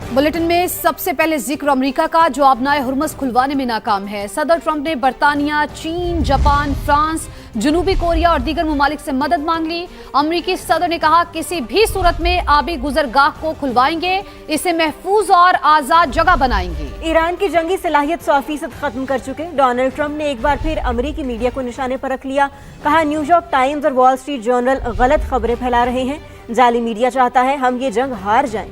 Bulletin में सबसे पहले जिक्र अमेरिका का, जो आबनाए हुर्मुज़ खुलवाने में नाकाम है। सदर ट्रंप ने बरतानिया, चीन, जापान, फ्रांस, जनूबी कोरिया और दीगर ममालिक से मदद मांग ली। अमेरिकी सदर ने कहा, किसी भी सूरत में आबी गुजरगाह को खुलवाएंगे, इसे महफूज और आजाद जगह बनाएंगे। ईरान की जंगी सलाहियत 100% खत्म कर चुके डोनाल्ड ट्रंप ने एक बार फिर अमेरिकी मीडिया को निशाने पर रख लिया। कहा, न्यूयॉर्क टाइम्स और वॉल स्ट्रीट जर्नल गलत खबरें फैला रहे हैं। जाली मीडिया चाहता है हम ये जंग हार जाएं।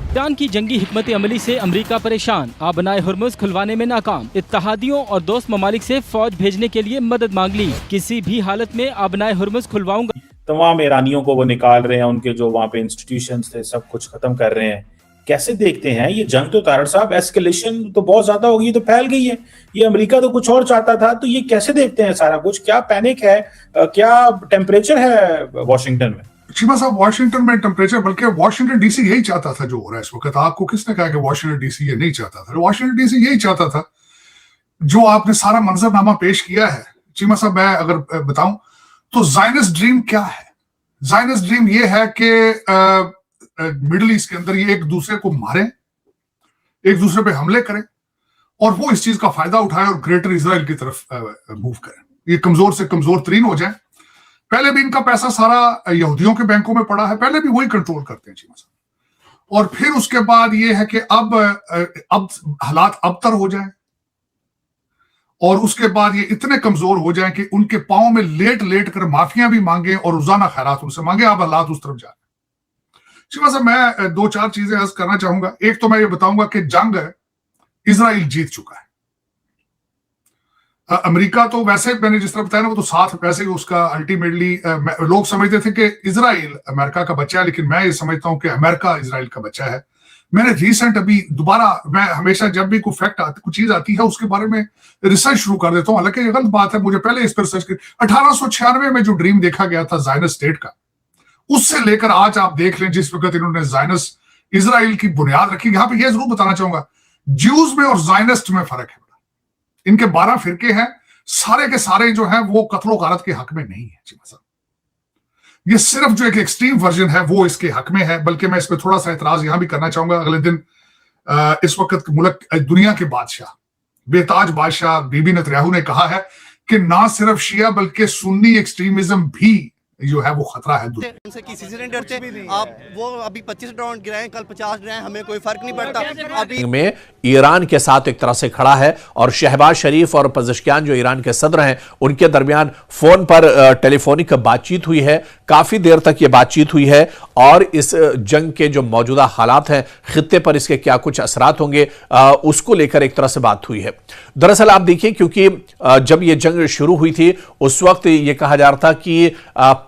ईरान की जंगी हिकमत अमली से अमेरिका परेशान, आबनाए हुर्मुज़ खुलवाने में नाकाम। इत्तहादियों और दोस्त ममालिक से फौज भेजने के लिए मदद मांग ली। किसी भी हालत में आबनाए हुर्मुज़ खुलवाऊंगा। तमाम ईरानियों को वो निकाल रहे हैं, उनके जो वहाँ पे इंस्टीट्यूशंस थे सब कुछ खत्म कर रहे हैं। कैसे देखते हैं ये जंग? तो तारड़ साहब, एस्केलेशन तो बहुत ज्यादा होगी, तो फैल गई है। ये अमेरिका तो कुछ और चाहता था, तो ये कैसे देखते हैं सारा कुछ? क्या पैनिक है, क्या टेम्परेचर है वॉशिंगटन में? चीमा साहब, वाशिंगटन में टेम्परेचर, बल्कि वाशिंगटन डीसी यही चाहता था जो हो रहा है इस वक्त। आपको किसने कहा कि वाशिंगटन डीसी ये नहीं चाहता था? वाशिंगटन डीसी यही चाहता था जो आपने सारा मंजरनामा पेश किया है। चीमा साहब, मैं अगर बताऊं तो ज़ायनिस्ट ड्रीम क्या है? ज़ायनिस्ट ड्रीम ये है कि मिडिल ईस्ट के अंदर ये एक दूसरे को मारें, एक दूसरे पे हमले करें और वो इस चीज का फायदा उठाएं और ग्रेटर इजराइल की तरफ मूव करें। ये कमजोर से कमजोर तरीन हो जाए। पहले भी इनका पैसा सारा यहूदियों के बैंकों में पड़ा है, पहले भी वही कंट्रोल करते हैं चीमा साहब। और फिर उसके बाद ये है कि अब हालात अबतर हो जाए और उसके बाद ये इतने कमजोर हो जाएं कि उनके पांव में लेट लेट कर माफिया भी मांगे और रोजाना खैरात उनसे मांगे। अब हालात उस तरफ जा रहे हैं। चीमा साहब, मैं दो चार चीजें अर्ज करना चाहूंगा। एक तो मैं ये बताऊंगा कि जंग इजराइल जीत चुका है। अमेरिका तो वैसे, मैंने जिस तरह बताया ना, वो तो साथ वैसे ही उसका अल्टीमेटली लोग समझते थे कि इजराइल अमेरिका का बच्चा है, लेकिन मैं ये समझता हूं कि अमेरिका इजराइल का बच्चा है। मैंने रिसेंट अभी दोबारा, मैं हमेशा जब भी कोई फैक्ट आती, कुछ चीज आती है, उसके बारे में रिसर्च शुरू कर देता हूं। हालांकि ये गलत बात है, मुझे पहले इस पर रिसर्च की। 1896 में जो ड्रीम देखा गया था ज़ायनिस्ट स्टेट का, उससे लेकर आज आप देख लें जिस वक्त इन्होंने ज़ायनिस्ट इजराइल की बुनियाद रखी। यहां पर यह जरूर बताना चाहूंगा, ज्यूज में और ज़ायनिस्ट में फर्क है। इनके 12 फिरके हैं, सारे के सारे जो हैं वो कत्लो गारत के हक में नहीं है चीमा साहब। ये सिर्फ जो एक एक्सट्रीम वर्जन है वो इसके हक में है। बल्कि मैं इस पर थोड़ा सा एतराज यहां भी करना चाहूंगा। अगले दिन इस वक्त मुल्क दुनिया के बादशाह, बेताज बादशाह बीबी नेतन्याहू ने कहा है कि ना सिर्फ शिया बल्कि सुन्नी एक्सट्रीमिज्म भी जो है वो खतरा है। उनसे किसी से नहीं डरते आप। वो अभी 25 ड्रोन गिराएं, कल 50 गिराएं, हमें कोई फर्क नहीं पड़ता। अभी में ईरान के साथ एक तरह से खड़ा है और शहबाज शरीफ और पज़ेश्कियान जो ईरान के सदर हैं, उनके दरमियान फोन पर टेलीफोनिक बातचीत हुई है। काफी देर तक ये बातचीत हुई है और इस जंग के जो मौजूदा हालात हैं, खित्ते पर इसके क्या कुछ असरात होंगे, उसको लेकर एक तरह से बात हुई है। दरअसल आप देखिए, क्योंकि जब ये जंग शुरू हुई थी उस वक्त ये कहा जा रहा था कि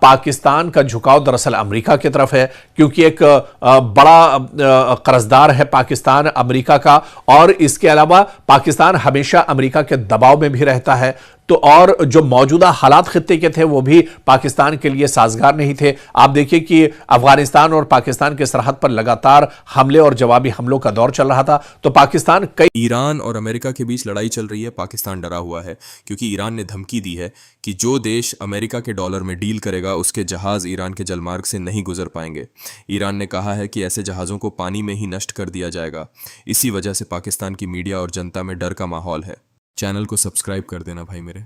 पाकिस्तान का झुकाव दरअसल अमेरिका की तरफ है, क्योंकि एक बड़ा कर्जदार है पाकिस्तान अमेरिका का, और इसके अलावा पाकिस्तान हमेशा अमेरिका के दबाव में भी रहता है। तो और जो मौजूदा हालात खित्ते के थे वो भी पाकिस्तान के लिए साजगार नहीं थे। आप देखिए कि अफगानिस्तान और पाकिस्तान के सरहद पर लगातार हमले और जवाबी हमलों का दौर चल रहा था। तो पाकिस्तान ईरान और अमेरिका के बीच लड़ाई चल रही है। पाकिस्तान डरा हुआ है क्योंकि ईरान ने धमकी दी है कि जो देश अमेरिका के डॉलर में डील करेगा उसके जहाज ईरान के जलमार्ग से नहीं गुजर पाएंगे। ईरान ने कहा है कि ऐसे जहाज़ों को पानी में ही नष्ट कर दिया जाएगा। इसी वजह से पाकिस्तान की मीडिया और जनता में डर का माहौल है। चैनल को सब्सक्राइब कर देना भाई मेरे।